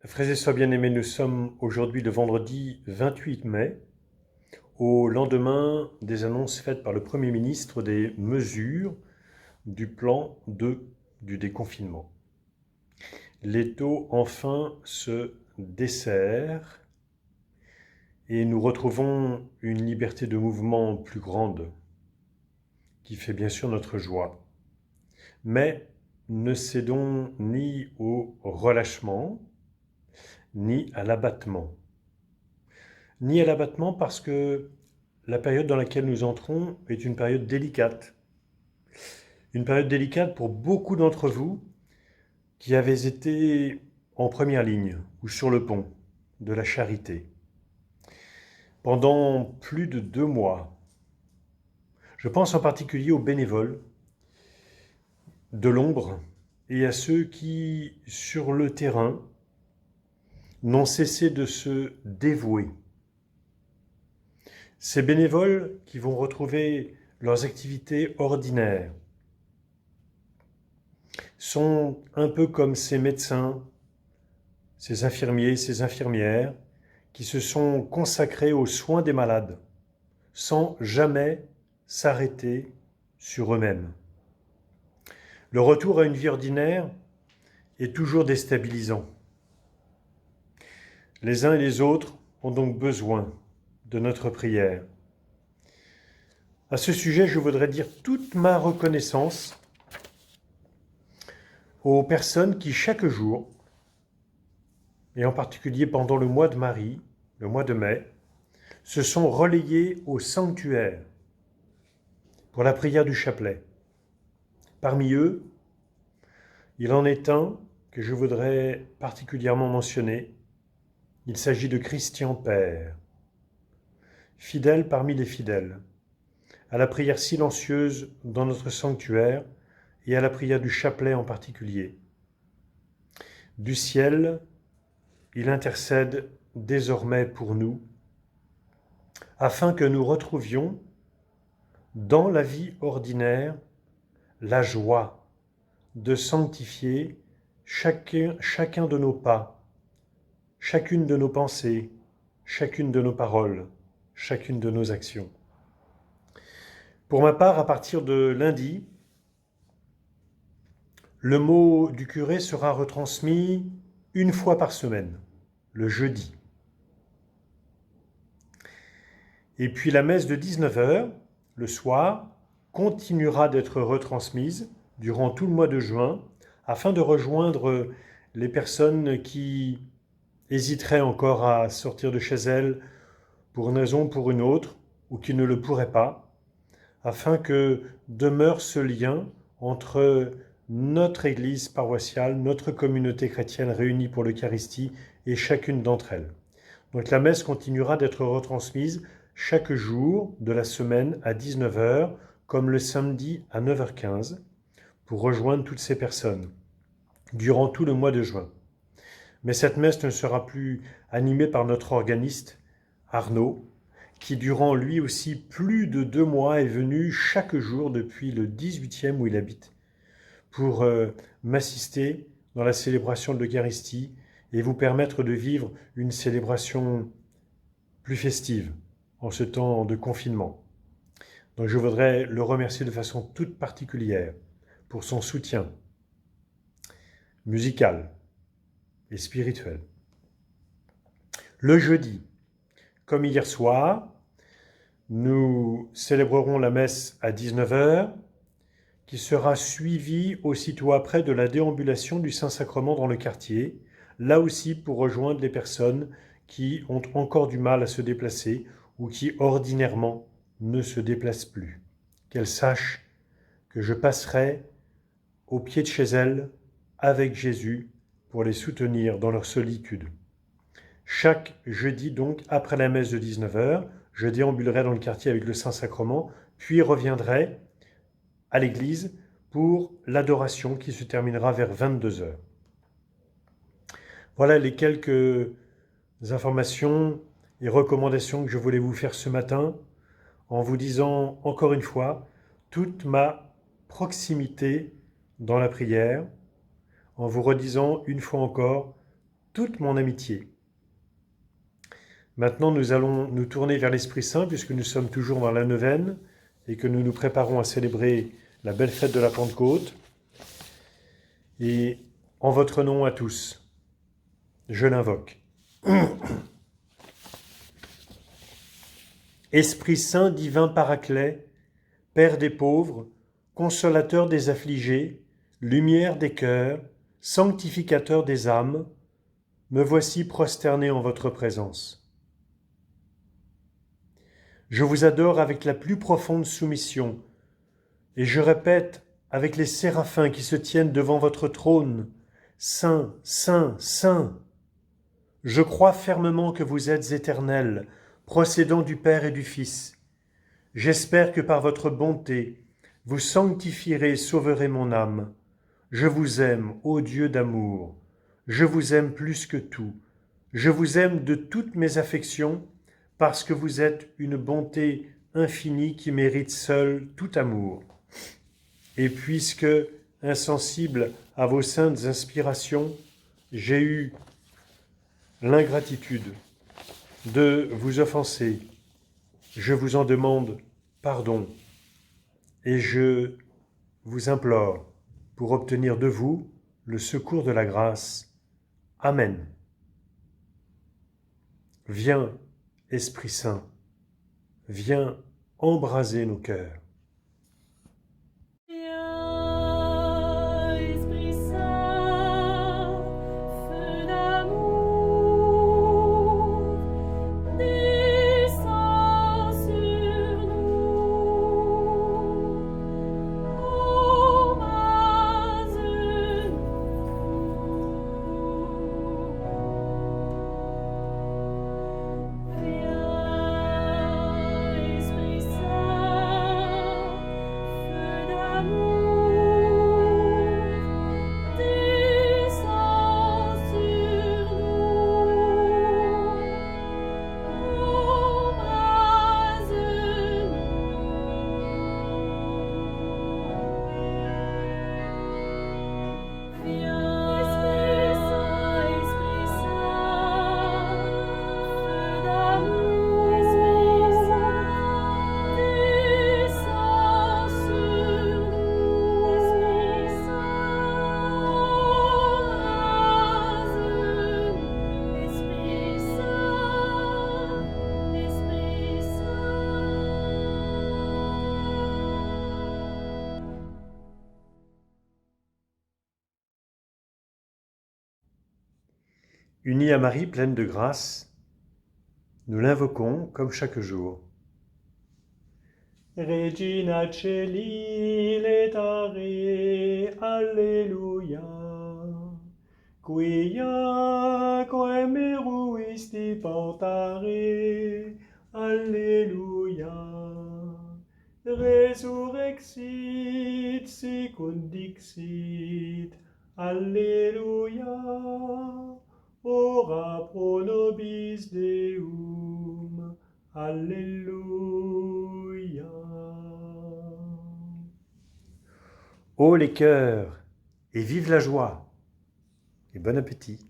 Frères et sœurs bien-aimés, nous sommes aujourd'hui le vendredi 28 mai, au lendemain des annonces faites par le Premier ministre des mesures du plan du déconfinement. L'étau enfin se desserre et nous retrouvons une liberté de mouvement plus grande qui fait bien sûr notre joie. Mais ne cédons ni au relâchement, ni à l'abattement. Ni à l'abattement parce que la période dans laquelle nous entrons est une période délicate. Une période délicate pour beaucoup d'entre vous qui avez été en première ligne ou sur le pont de la charité pendant plus de 2 mois. Je pense en particulier aux bénévoles de l'ombre et à ceux qui, sur le terrain, n'ont cessé de se dévouer. Ces bénévoles qui vont retrouver leurs activités ordinaires sont un peu comme ces médecins, ces infirmiers, ces infirmières qui se sont consacrés aux soins des malades sans jamais s'arrêter sur eux-mêmes. Le retour à une vie ordinaire est toujours déstabilisant. Les uns et les autres ont donc besoin de notre prière. À ce sujet, je voudrais dire toute ma reconnaissance aux personnes qui chaque jour, et en particulier pendant le mois de Marie, le mois de mai, se sont relayées au sanctuaire pour la prière du chapelet. Parmi eux, il en est un que je voudrais particulièrement mentionner. Il s'agit de Christian Père, fidèle parmi les fidèles, à la prière silencieuse dans notre sanctuaire et à la prière du chapelet en particulier. Du ciel, il intercède désormais pour nous, afin que nous retrouvions dans la vie ordinaire la joie de sanctifier chacun de nos pas, chacune de nos pensées, chacune de nos paroles, chacune de nos actions. Pour ma part, à partir de lundi, le mot du curé sera retransmis une fois par semaine, le jeudi. Et puis la messe de 19h, le soir, continuera d'être retransmise durant tout le mois de juin, afin de rejoindre les personnes qui hésiteraient encore à sortir de chez elles pour une raison ou pour une autre, ou qui ne le pourraient pas, afin que demeure ce lien entre notre Église paroissiale, notre communauté chrétienne réunie pour l'Eucharistie et chacune d'entre elles. Donc la messe continuera d'être retransmise chaque jour de la semaine à 19h, comme le samedi à 9h15, pour rejoindre toutes ces personnes, durant tout le mois de juin. Mais cette messe ne sera plus animée par notre organiste, Arnaud, qui durant lui aussi plus de 2 mois est venu chaque jour depuis le 18e où il habite, pour m'assister dans la célébration de l'Eucharistie et vous permettre de vivre une célébration plus festive en ce temps de confinement. Donc je voudrais le remercier de façon toute particulière pour son soutien musical et spirituel. Le jeudi, comme hier soir, nous célébrerons la messe à 19h, qui sera suivie aussitôt après de la déambulation du Saint-Sacrement dans le quartier, là aussi pour rejoindre les personnes qui ont encore du mal à se déplacer ou qui ordinairement ne se déplacent plus. Qu'elles sachent que je passerai au pied de chez elles avec Jésus pour les soutenir dans leur solitude. Chaque jeudi donc, après la messe de 19h, je déambulerai dans le quartier avec le Saint-Sacrement, puis reviendrai à l'église pour l'adoration qui se terminera vers 22h. Voilà les quelques informations et recommandations que je voulais vous faire ce matin, en vous disant encore une fois toute ma proximité dans la prière, en vous redisant une fois encore toute mon amitié. Maintenant, nous allons nous tourner vers l'Esprit Saint, puisque nous sommes toujours dans la neuvaine et que nous nous préparons à célébrer la belle fête de la Pentecôte. Et en votre nom à tous, je l'invoque. Esprit Saint, divin Paraclet, Père des pauvres, consolateur des affligés, lumière des cœurs, sanctificateur des âmes, me voici prosterné en votre présence. Je vous adore avec la plus profonde soumission, et je répète avec les séraphins qui se tiennent devant votre trône, Saint, Saint, Saint. Je crois fermement que vous êtes éternel, procédant du Père et du Fils. J'espère que par votre bonté, vous sanctifierez et sauverez mon âme. Je vous aime, ô Dieu d'amour. Je vous aime plus que tout. Je vous aime de toutes mes affections, parce que vous êtes une bonté infinie qui mérite seule tout amour. Et puisque, insensible à vos saintes inspirations, j'ai eu l'ingratitude de vous offenser, je vous en demande pardon et je vous implore pour obtenir de vous le secours de la grâce. Amen. Viens, Esprit Saint, viens embraser nos cœurs. Unis à Marie, pleine de grâce, nous l'invoquons comme chaque jour. Regina Celi letare, Alleluia, quia quem eruisti portare, Alleluia, resurrexit sicut dixit, Alleluia, ora pro nobis Deum, Alléluia. Ô les cœurs, et vive la joie, et bon appétit.